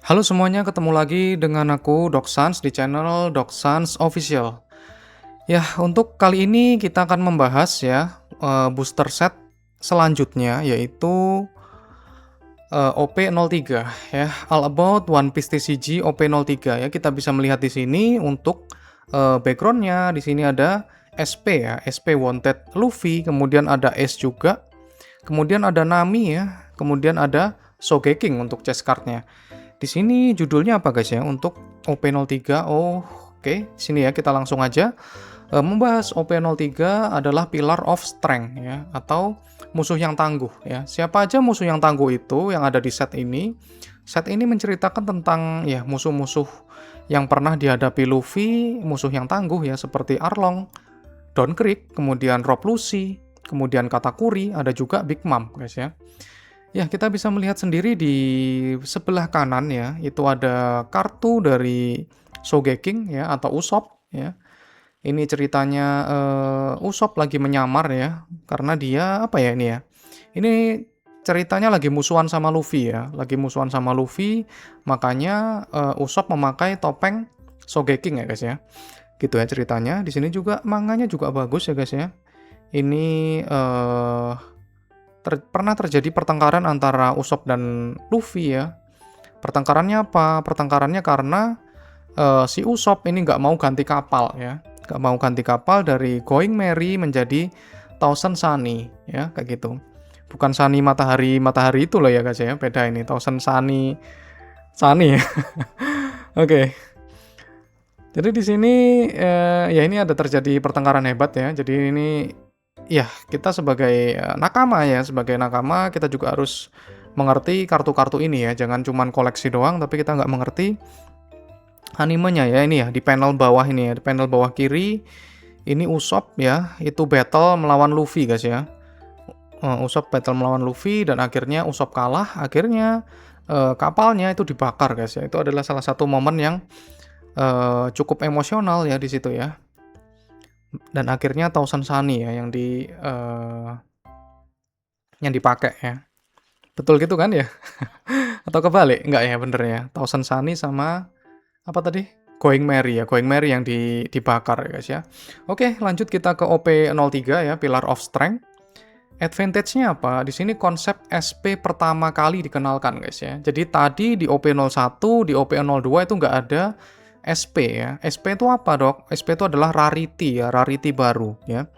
Halo semuanya, ketemu lagi dengan aku Doksans di channel Doksans Official. Ya, untuk kali ini kita akan membahas ya booster set selanjutnya yaitu OP03 ya. All About One Piece TCG OP03 ya. Kita bisa melihat di sini untuk backgroundnya di sini ada SP ya, SP Wanted Luffy, kemudian ada Ace juga, kemudian ada Nami ya, kemudian ada Sogeking untuk chest cardnya. Di sini judulnya apa guys ya untuk OP03? Oh, oke. Sini ya kita langsung aja membahas OP03 adalah Pillar of Strength ya atau musuh yang tangguh ya. Siapa aja musuh yang tangguh itu yang ada di set ini? Set ini menceritakan tentang ya musuh-musuh yang pernah dihadapi Luffy, musuh yang tangguh ya seperti Arlong, Don Krieg, kemudian Rob Lucy, kemudian Katakuri, ada juga Big Mom guys ya. Ya, kita bisa melihat sendiri di sebelah kanan ya, itu ada kartu dari Sogeking ya atau Usopp ya. Ini ceritanya Usopp lagi menyamar ya, karena dia apa ya ini ya. Ini ceritanya lagi musuhan sama Luffy ya, lagi musuhan sama Luffy, makanya Usopp memakai topeng Sogeking ya guys ya. Gitu ya ceritanya. Di sini juga manganya juga bagus ya guys ya. Ini pernah terjadi pertengkaran antara Usopp dan Luffy ya. Pertengkarannya apa? Pertengkarannya karena si Usopp ini nggak mau ganti kapal ya. Nggak mau ganti kapal dari Going Merry menjadi Thousand Sunny ya, kayak gitu. Bukan Sunny matahari itu loh ya guys ya, beda ini. Thousand Sunny ya. Oke. Jadi di sini ya ini ada terjadi pertengkaran hebat ya. Jadi ini ya kita sebagai nakama ya, sebagai nakama kita juga harus mengerti kartu-kartu ini ya. Jangan cuman koleksi doang tapi kita nggak mengerti animenya ya. Ini ya di panel bawah ini ya, di panel bawah kiri ini Usopp ya, itu battle melawan Luffy guys ya. Usopp battle melawan Luffy dan akhirnya Usopp kalah, akhirnya kapalnya itu dibakar guys ya. Itu adalah salah satu momen yang cukup emosional ya di situ ya. Dan akhirnya Thousand Sunny ya yang dipakai ya. Betul gitu kan ya? Atau kebalik? Enggak ya, bener ya. Thousand Sunny sama apa tadi? Going Merry ya, Going Merry yang dibakar ya guys ya. Oke, lanjut kita ke OP03 ya, Pillar of Strength. Advantage-nya apa? Di sini konsep SP pertama kali dikenalkan guys ya. Jadi tadi di OP01, di OP02 itu nggak ada SP ya. SP itu apa dok? SP itu adalah rarity ya, rarity baru ya.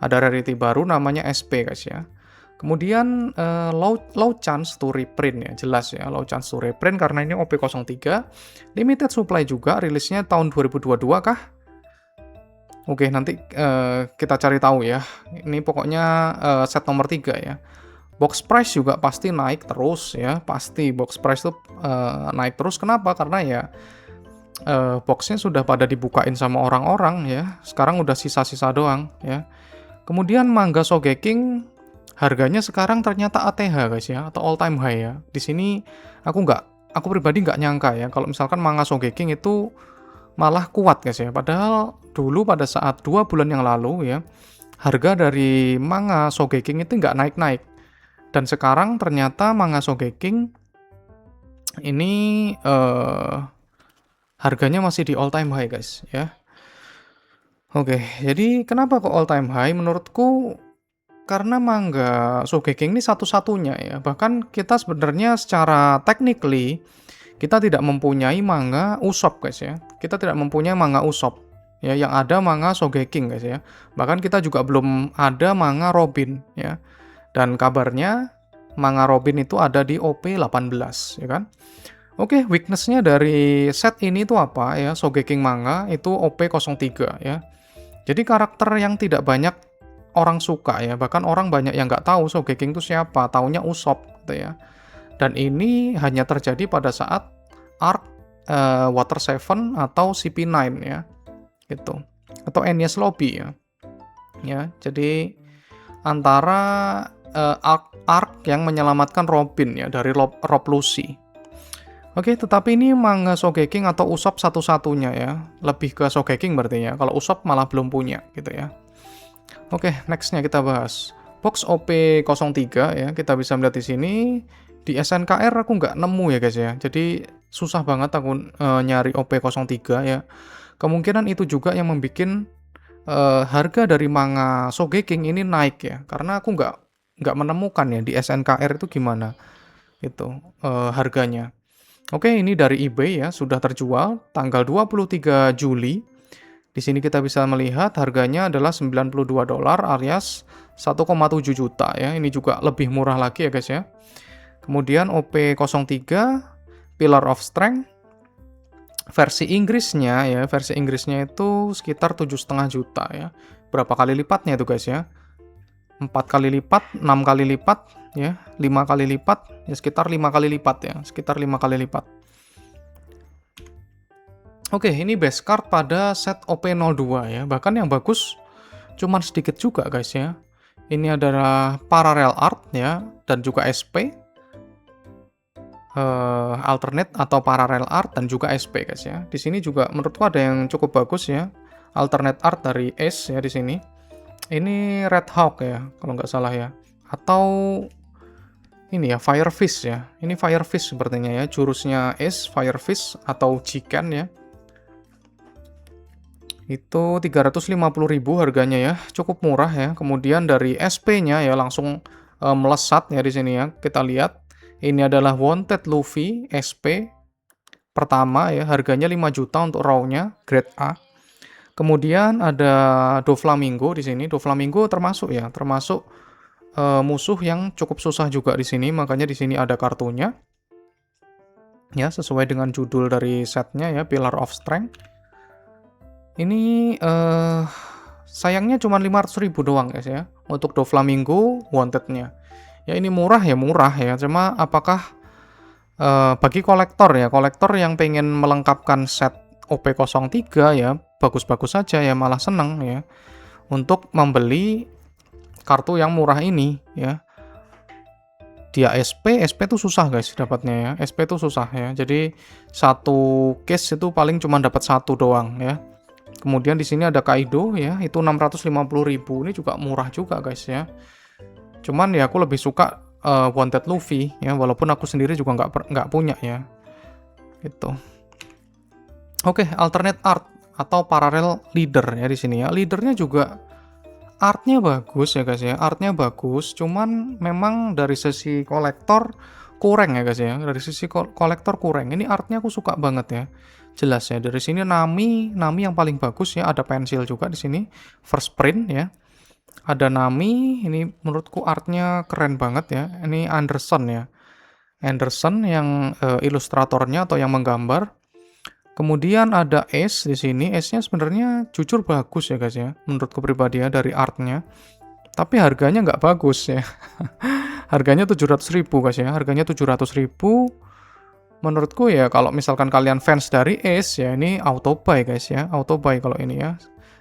Ada rarity baru namanya SP guys ya. Kemudian low chance to reprint ya, jelas ya, low chance to reprint karena ini OP03. Limited supply juga, rilisnya tahun 2022 kah? Oke, nanti kita cari tahu ya. Ini pokoknya set nomor 3 ya. Box price juga pasti naik terus ya, pasti box price itu naik terus. Kenapa? Karena ya boxnya sudah pada dibukain sama orang-orang ya. Sekarang udah sisa-sisa doang ya. Kemudian manga Sogeking harganya sekarang ternyata ATH guys ya, atau all time high ya. Di sini aku pribadi nggak nyangka ya kalau misalkan manga Sogeking itu malah kuat guys ya. Padahal dulu pada saat 2 bulan yang lalu ya, harga dari manga Sogeking itu nggak naik-naik. Dan sekarang ternyata manga Sogeking ini harganya masih di all time high guys ya. Oke, jadi kenapa kok all time high? Menurutku karena manga Sogeking ini satu-satunya ya. Bahkan kita sebenarnya secara technically kita tidak mempunyai manga Usopp guys ya. Kita tidak mempunyai manga Usopp ya, yang ada manga Sogeking guys ya. Bahkan kita juga belum ada manga Robin ya. Dan kabarnya manga Robin itu ada di OP18 ya kan. Oke, weakness-nya dari set ini tuh apa ya? Sogeking manga itu OP03 ya. Jadi karakter yang tidak banyak orang suka ya, bahkan orang banyak yang nggak tahu Sogeking itu siapa, taunya Usopp gitu ya. Dan ini hanya terjadi pada saat arc Water 7 atau CP9 ya, gitu. Atau Enies Lobby ya. Ya, jadi antara arc yang menyelamatkan Robin ya dari Rob Lucy. Oke, tetapi ini manga Sogeking atau Usopp satu-satunya ya. Lebih ke Sogeking berarti ya. Kalau Usopp malah belum punya gitu ya. Oke, next-nya kita bahas. Box OP03 ya, kita bisa melihat di sini. Di SNKR aku nggak nemu ya guys ya. Jadi susah banget aku nyari OP03 ya. Kemungkinan itu juga yang membuat harga dari manga Sogeking ini naik ya, karena aku nggak menemukan ya di SNKR itu gimana itu harganya. Oke, ini dari eBay ya, sudah terjual tanggal 23 Juli. Di sini kita bisa melihat harganya adalah $92 alias 1,7 juta ya. Ini juga lebih murah lagi ya guys ya. Kemudian OP03 Pillar of Strength versi Inggrisnya ya, versi Inggrisnya itu sekitar 7,5 juta ya. Berapa kali lipatnya itu guys ya? 4 kali lipat, 6 kali lipat ya, 5 kali lipat, ya sekitar 5 kali lipat ya, sekitar 5 kali lipat. Oke, ini base card pada set OP02 ya. Bahkan yang bagus cuman sedikit juga guys ya. Ini adalah parallel art ya, dan juga SP. Alternate atau parallel art dan juga SP guys ya. Di sini juga menurutku ada yang cukup bagus ya. Alternate art dari Ace ya di sini. Ini Red Hawk ya, kalau nggak salah ya. Atau ini ya, Firefish ya. Ini Firefish sepertinya ya. Jurusnya Ace, Firefish atau Jiken ya. Itu 350.000 harganya ya. Cukup murah ya. Kemudian dari SP-nya ya langsung melesat ya di sini ya. Kita lihat. Ini adalah Wanted Luffy SP pertama ya, harganya 5 juta untuk raw-nya, grade A. Kemudian ada Doflamingo di sini. Doflamingo termasuk ya, termasuk musuh yang cukup susah juga di sini, makanya di sini ada kartunya. Ya, sesuai dengan judul dari setnya ya, Pillar of Strength. Ini sayangnya cuma 500.000 doang guys ya, untuk Doflamingo Wanted-nya. Ya ini murah ya, cuma apakah bagi kolektor ya, kolektor yang pengen melengkapkan set OP03 ya, bagus-bagus saja ya, malah seneng ya, untuk membeli kartu yang murah ini ya. Dia SP tuh susah guys dapatnya ya, SP tuh susah ya, jadi satu case itu paling cuma dapat satu doang ya. Kemudian di sini ada Kaido ya, itu 650.000, ini juga murah juga guys ya. Cuman ya aku lebih suka Wanted Luffy ya, walaupun aku sendiri juga nggak punya ya. Gitu. Oke, alternate art atau parallel leader ya di sini ya. Leadernya juga artnya bagus ya guys ya. Artnya bagus, cuman memang dari sisi kolektor kurang ya guys ya. Dari sisi kolektor kurang. Ini artnya aku suka banget ya. Jelas ya. Dari sini Nami yang paling bagus ya. Ada pensil juga di sini. First print ya. Ada Nami, ini menurutku artnya keren banget ya. Ini Anderson ya. Anderson yang ilustratornya atau yang menggambar. Kemudian ada Ace di sini. Ace-nya sebenarnya jujur bagus ya guys ya. Menurutku pribadi ya dari artnya. Tapi harganya nggak bagus ya. Harganya 700.000 guys ya. Harganya 700.000. Menurutku ya kalau misalkan kalian fans dari Ace ya, ini auto buy guys ya. Auto buy kalau ini ya.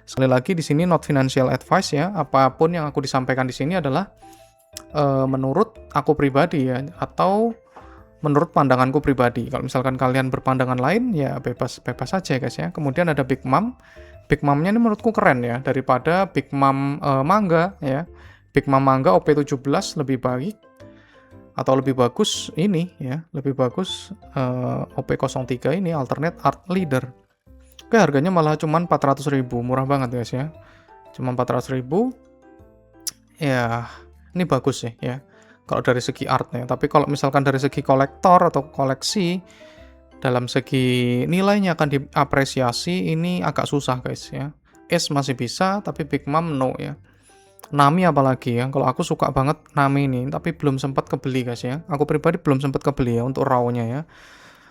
Sekali lagi di sini not financial advice ya. Apapun yang aku disampaikan di sini adalah menurut aku pribadi ya, atau menurut pandanganku pribadi. Kalau misalkan kalian berpandangan lain ya bebas saja guys ya. Kemudian ada Big Mom. Big Mom-nya ini menurutku keren ya daripada Big Mom manga ya. Big Mom manga OP17 lebih baik atau lebih bagus ini ya, lebih bagus OP03 ini alternate art leader. Oke, harganya malah cuma 400.000, murah banget guys ya. Cuma 400.000. Ya, ini bagus sih ya. Kalau dari segi artnya, tapi kalau misalkan dari segi kolektor atau koleksi, dalam segi nilainya akan diapresiasi, ini agak susah guys ya. S masih bisa, tapi Big Mom no ya. Nami apalagi ya. Kalau aku suka banget Nami ini, tapi belum sempat kebeli guys ya. Aku pribadi belum sempat kebeli ya untuk raw-nya ya.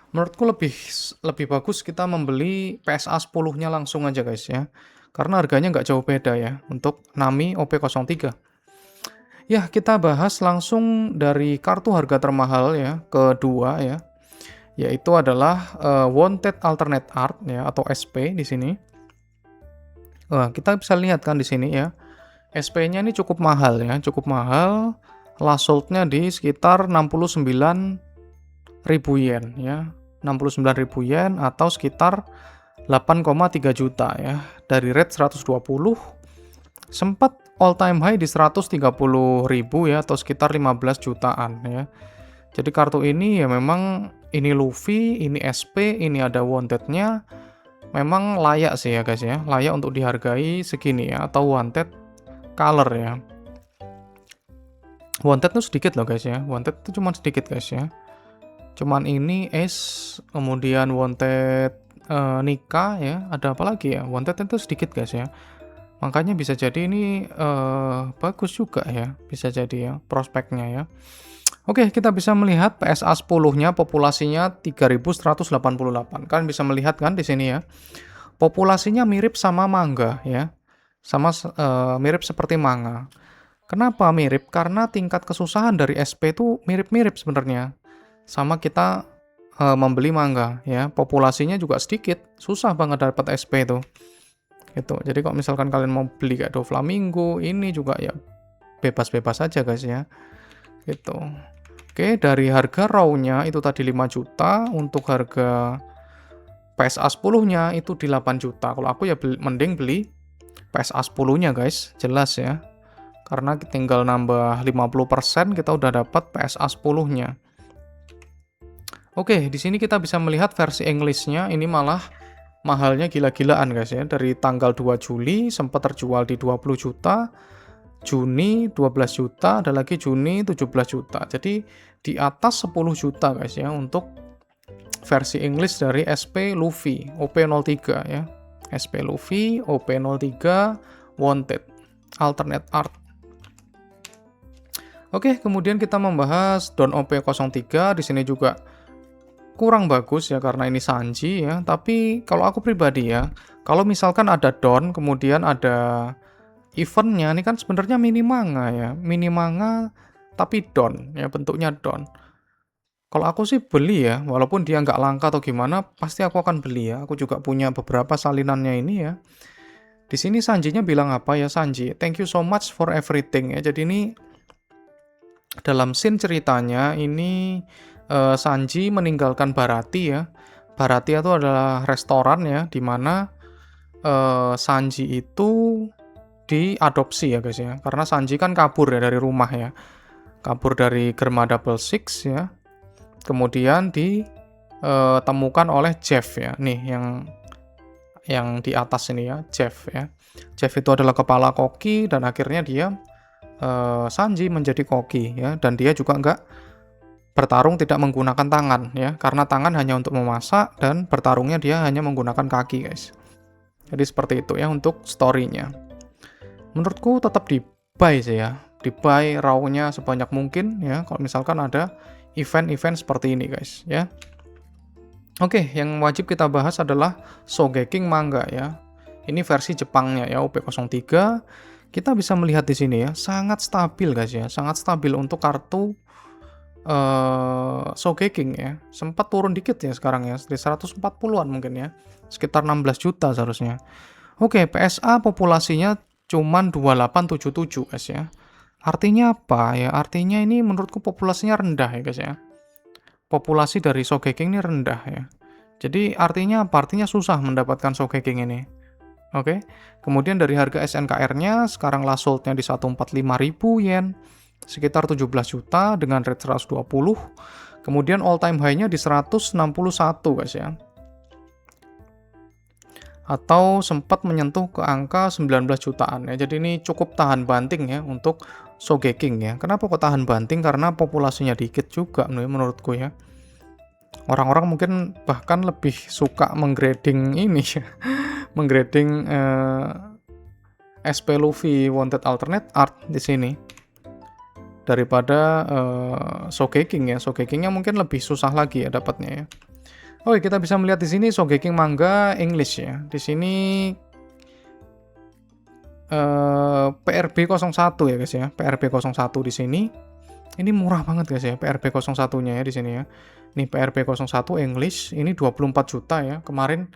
Menurutku lebih bagus kita membeli PSA 10-nya langsung aja guys ya. Karena harganya nggak jauh beda ya untuk Nami OP03. Ya, kita bahas langsung dari kartu harga termahal ya, kedua ya. Yaitu adalah Wanted Alternate Art ya, atau SP di sini. Wah, kita bisa lihat kan di sini ya. SP-nya ini cukup mahal ya, cukup mahal. Last sold-nya di sekitar 69.000 yen ya. 69.000 yen atau sekitar 8,3 juta ya. Dari rate 120 sempat all time high di 130.000 ya, atau sekitar 15 jutaan ya. Jadi kartu ini ya memang ini Luffy, ini SP, ini ada Wanted-nya. Memang layak sih ya guys ya, layak untuk dihargai segini ya, atau Wanted color ya. Wanted tuh sedikit loh guys ya, Wanted tuh cuma sedikit guys ya. Cuman ini Ace, kemudian Wanted Nika ya, ada apa lagi ya? Wanted itu sedikit guys ya. Makanya bisa jadi ini bagus juga ya, bisa jadi ya prospeknya ya. Oke, kita bisa melihat PSA 10-nya populasinya 3188. Kalian bisa melihat kan di sini ya. Populasinya mirip sama manga ya. Sama mirip seperti manga. Kenapa mirip? Karena tingkat kesusahan dari SP itu mirip-mirip sebenarnya. Sama kita membeli manga ya. Populasinya juga sedikit, susah banget dapat SP itu. Gitu. Jadi kalau misalkan kalian mau beli kayak Doflamingo, ini juga ya bebas-bebas aja guys ya. Gitu. Oke, dari harga raw-nya itu tadi 5 juta, untuk harga PSA 10-nya itu di 8 juta. Kalau aku ya mending beli PSA 10-nya guys, jelas ya. Karena tinggal nambah 50% kita udah dapat PSA 10-nya. Oke, di sini kita bisa melihat versi English-nya ini malah mahalnya gila-gilaan guys ya. Dari tanggal 2 Juli sempat terjual di 20 juta. Juni 12 juta, ada lagi Juni 17 juta. Jadi di atas 10 juta guys ya untuk versi English dari SP Luffy OP03 ya. SP Luffy OP03 Wanted Alternate Art. Oke, kemudian kita membahas Don OP03. Di sini juga kurang bagus ya karena ini Sanji ya. Tapi kalau aku pribadi ya, kalau misalkan ada Don kemudian ada eventnya, ini kan sebenarnya mini manga ya, mini manga tapi Don ya, bentuknya Don. Kalau aku sih beli ya, walaupun dia nggak langka atau gimana, pasti aku akan beli ya. Aku juga punya beberapa salinannya ini ya. Di sini Sanjinya bilang apa ya, Sanji, thank you so much for everything ya. Jadi ini dalam scene ceritanya ini Sanji meninggalkan Baratie ya. Baratie itu adalah restoran ya, di mana Sanji itu diadopsi ya guys ya, karena Sanji kan kabur ya dari rumah ya, kabur dari Germa Double Six ya, kemudian ditemukan oleh Jeff ya, nih yang di atas ini ya, Jeff ya. Jeff itu adalah kepala koki dan akhirnya dia Sanji menjadi koki ya, dan dia juga nggak bertarung tidak menggunakan tangan ya, karena tangan hanya untuk memasak dan bertarungnya dia hanya menggunakan kaki guys. Jadi seperti itu ya untuk story-nya. Menurutku tetap di-buy sih ya, di-buy raw-nya sebanyak mungkin ya, kalau misalkan ada event-event seperti ini guys ya. Oke, yang wajib kita bahas adalah Sogeking manga ya. Ini versi Jepangnya ya, OP03. Kita bisa melihat di sini ya, sangat stabil guys ya, sangat stabil untuk kartu Sogeking ya. Sempat turun dikit ya sekarang ya, di 140-an mungkin ya, sekitar 16 juta seharusnya. Oke, PSA populasinya cuman 2877 guys ya. Artinya apa ya? Artinya ini menurutku populasinya rendah ya guys ya. Populasi dari Sogeking ini rendah ya. Jadi artinya apa? Artinya susah mendapatkan Sogeking ini. Oke. Kemudian dari harga SNKR-nya sekarang last sold-nya di 145.000 yen, sekitar 17 juta dengan rate 120. Kemudian all time high-nya di 161 guys ya. Atau sempat menyentuh ke angka 19 jutaan ya. Jadi ini cukup tahan banting ya untuk Sogeking ya. Kenapa kok tahan banting? Karena populasinya dikit juga menurutku ya. Orang-orang mungkin bahkan lebih suka menggrading ini ya. Menggrading SP Luffy Wanted Alternate Art di sini daripada Sogeking ya. Sogekingnya mungkin lebih susah lagi ya dapatnya ya. Oke, kita bisa melihat di sini Sogeking manga English ya. Di sini PRB01 ya guys ya. PRB01 di sini. Ini murah banget guys ya, PRB01-nya ya di sini ya. Nih PRB01 English, ini 24 juta ya. Kemarin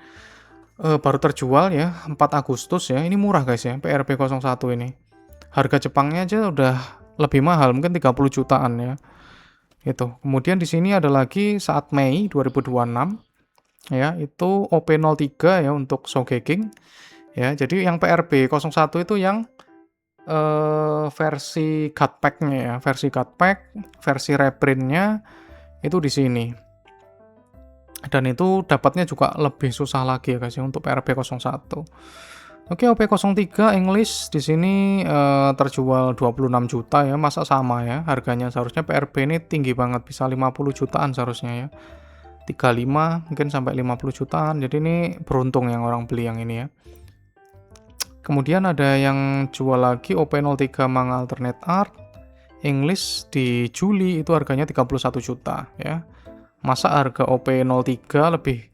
baru terjual ya, 4 Agustus ya. Ini murah guys ya, PRB01 ini. Harga Jepangnya aja udah lebih mahal, mungkin 30 jutaan ya. Itu. Kemudian di sini ada lagi saat Mei 2026 ya, itu OP03 ya untuk Sogeking ya. Jadi yang PRB01 itu yang versi cut pack-nya ya, versi cut pack, versi reprint-nya itu di sini. Dan itu dapatnya juga lebih susah lagi ya guys ya untuk PRB01. Oke, OP03 English di sini terjual 26 juta ya, masa sama ya harganya. Seharusnya PRB ini tinggi banget, bisa 50 jutaan seharusnya ya. 35 mungkin sampai 50 jutaan. Jadi ini beruntung yang orang beli yang ini ya. Kemudian ada yang jual lagi OP03 Manga Alternate Art English di Juli itu harganya 31 juta ya. Masa harga OP03 lebih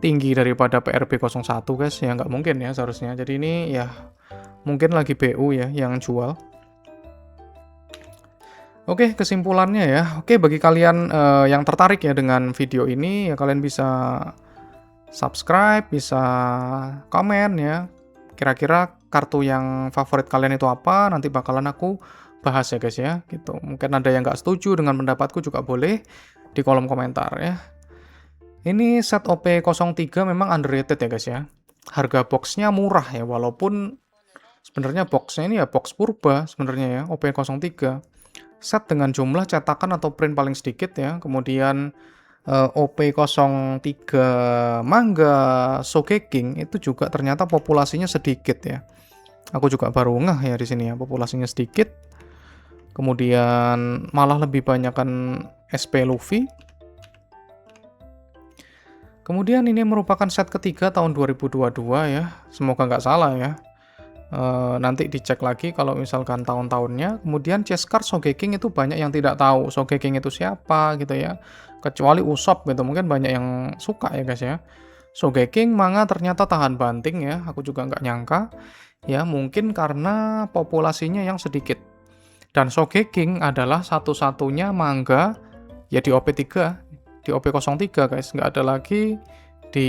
tinggi daripada PRB01 guys? Ya nggak mungkin ya seharusnya. Jadi ini ya mungkin lagi BU ya yang jual. Oke, kesimpulannya ya. Oke, bagi kalian yang tertarik ya dengan video ini ya kalian bisa subscribe, bisa komen ya. Kira-kira kartu yang favorit kalian itu apa? Nanti bakalan aku bahas ya guys ya. Gitu. Mungkin ada yang nggak setuju dengan pendapatku juga boleh di kolom komentar ya. Ini set OP03 memang underrated ya guys ya. Harga boxnya murah ya, walaupun sebenarnya boxnya ini ya box purba sebenarnya ya, OP03. Set dengan jumlah cetakan atau print paling sedikit ya. Kemudian OP03 Manga Sogeking itu juga ternyata populasinya sedikit ya. Aku juga baru ngeh ya di sini ya, populasinya sedikit. Kemudian malah lebih banyakkan SP Luffy. Kemudian ini merupakan set ketiga tahun 2022 ya. Semoga nggak salah ya. Nanti dicek lagi kalau misalkan tahun-tahunnya. Kemudian chest card Sogeking itu banyak yang tidak tahu Sogeking itu siapa gitu ya. Kecuali Usopp gitu, mungkin banyak yang suka ya guys ya. Sogeking manga ternyata tahan banting ya, aku juga nggak nyangka. Ya mungkin karena populasinya yang sedikit. Dan Sogeking adalah satu-satunya manga ya di OP3, di OP03 guys. Nggak ada lagi di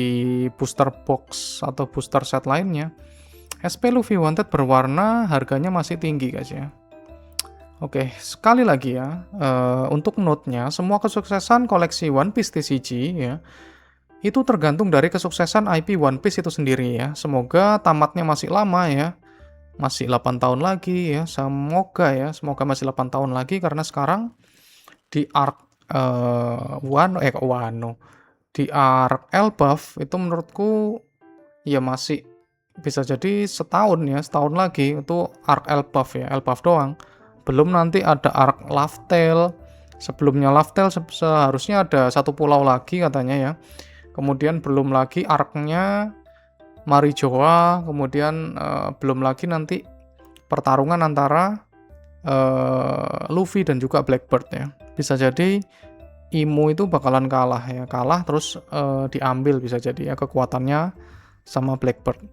booster box atau booster set lainnya. SP Luffy Wanted berwarna harganya masih tinggi guys ya. Oke, sekali lagi ya, untuk note-nya, semua kesuksesan koleksi One Piece TCG ya, itu tergantung dari kesuksesan IP One Piece itu sendiri ya. Semoga tamatnya masih lama ya, masih 8 tahun lagi ya, semoga masih 8 tahun lagi, karena sekarang di arc di arc Elbaf itu menurutku ya masih bisa jadi setahun ya, setahun lagi itu arc Elbaf ya, Elbaf doang. Belum nanti ada arc Laugh-Tale. Sebelumnya Laugh-Tale seharusnya ada satu pulau lagi katanya ya. Kemudian belum lagi arc-nya Marijoa. Kemudian belum lagi nanti pertarungan antara Luffy dan juga Blackbird ya. Bisa jadi Imo itu bakalan kalah ya. Kalah terus diambil bisa jadi ya kekuatannya sama Blackbird.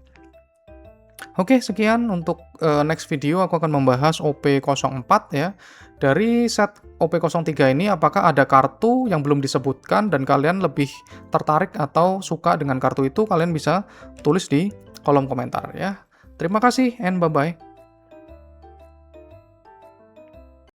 Oke, sekian untuk next video aku akan membahas OP04 ya. Dari set OP03 ini apakah ada kartu yang belum disebutkan dan kalian lebih tertarik atau suka dengan kartu itu, kalian bisa tulis di kolom komentar ya. Terima kasih and bye-bye.